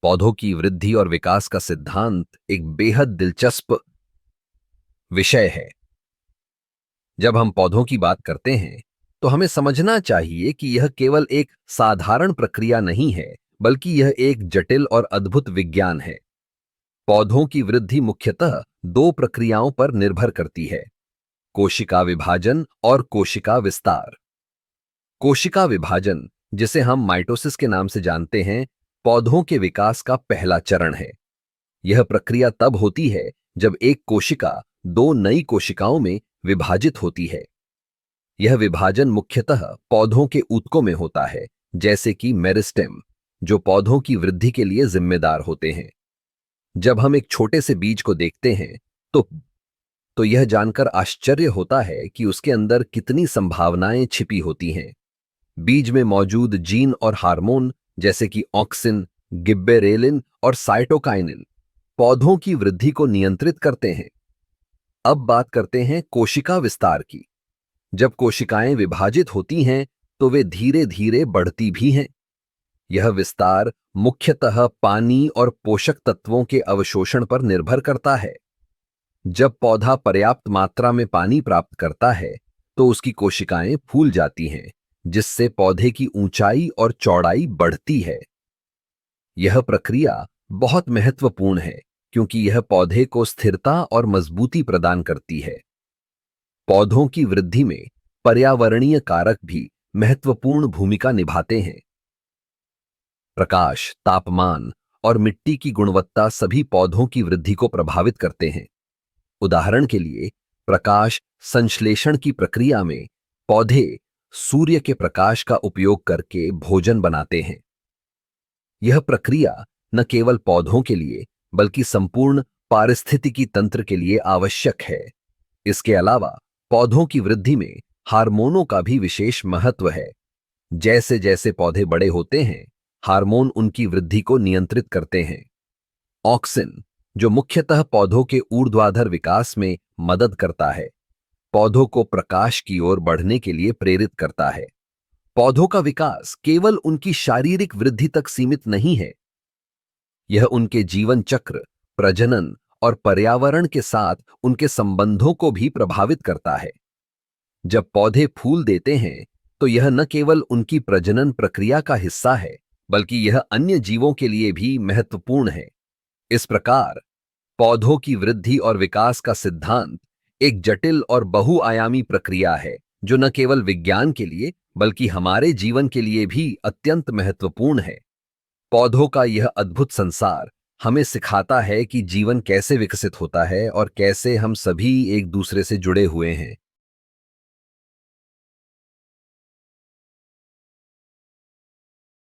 पौधों की वृद्धि और विकास का सिद्धांत एक बेहद दिलचस्प विषय है। जब हम पौधों की बात करते हैं तो हमें समझना चाहिए कि यह केवल एक साधारण प्रक्रिया नहीं है, बल्कि यह एक जटिल और अद्भुत विज्ञान है। पौधों की वृद्धि मुख्यतः दो प्रक्रियाओं पर निर्भर करती है: कोशिका विभाजन और कोशिका विस्तार। कोशिका विभाजन, जिसे हम माइटोसिस के नाम से जानते हैं, पौधों के विकास का पहला चरण है। यह प्रक्रिया तब होती है जब एक कोशिका दो नई कोशिकाओं में विभाजित होती है। यह विभाजन मुख्यतः पौधों के ऊतकों में होता है, जैसे कि मेरिस्टेम, जो पौधों की वृद्धि के लिए जिम्मेदार होते हैं। जब हम एक छोटे से बीज को देखते हैं तो यह जानकर आश्चर्य होता है कि उसके अंदर कितनी संभावनाएं छिपी होती हैं। बीज में मौजूद जीन और हार्मोन जैसे कि ऑक्सिन, गिब्बेरेलिन और साइटोकाइनिन पौधों की वृद्धि को नियंत्रित करते हैं। अब बात करते हैं कोशिका विस्तार की। जब कोशिकाएं विभाजित होती हैं तो वे धीरे धीरे बढ़ती भी हैं। यह विस्तार मुख्यतः पानी और पोषक तत्वों के अवशोषण पर निर्भर करता है। जब पौधा पर्याप्त मात्रा में पानी प्राप्त करता है तो उसकी कोशिकाएं फूल जाती हैं, जिससे पौधे की ऊंचाई और चौड़ाई बढ़ती है। यह प्रक्रिया बहुत महत्वपूर्ण है क्योंकि यह पौधे को स्थिरता और मजबूती प्रदान करती है। पौधों की वृद्धि में पर्यावरणीय कारक भी महत्वपूर्ण भूमिका निभाते हैं। प्रकाश, तापमान और मिट्टी की गुणवत्ता सभी पौधों की वृद्धि को प्रभावित करते हैं। उदाहरण के लिए, प्रकाश संश्लेषण की प्रक्रिया में पौधे सूर्य के प्रकाश का उपयोग करके भोजन बनाते हैं। यह प्रक्रिया न केवल पौधों के लिए बल्कि संपूर्ण पारिस्थितिकी तंत्र के लिए आवश्यक है। इसके अलावा पौधों की वृद्धि में हार्मोनों का भी विशेष महत्व है। जैसे जैसे पौधे बड़े होते हैं, हार्मोन उनकी वृद्धि को नियंत्रित करते हैं। ऑक्सिन, जो मुख्यतः पौधों के ऊर्ध्वाधर विकास में मदद करता है, पौधों को प्रकाश की ओर बढ़ने के लिए प्रेरित करता है। पौधों का विकास केवल उनकी शारीरिक वृद्धि तक सीमित नहीं है, यह उनके जीवन चक्र, प्रजनन और पर्यावरण के साथ उनके संबंधों को भी प्रभावित करता है। जब पौधे फूल देते हैं तो यह न केवल उनकी प्रजनन प्रक्रिया का हिस्सा है, बल्कि यह अन्य जीवों के लिए भी महत्वपूर्ण है। इस प्रकार पौधों की वृद्धि और विकास का सिद्धांत एक जटिल और बहुआयामी प्रक्रिया है, जो न केवल विज्ञान के लिए बल्कि हमारे जीवन के लिए भी अत्यंत महत्वपूर्ण है। पौधों का यह अद्भुत संसार हमें सिखाता है कि जीवन कैसे विकसित होता है और कैसे हम सभी एक दूसरे से जुड़े हुए हैं।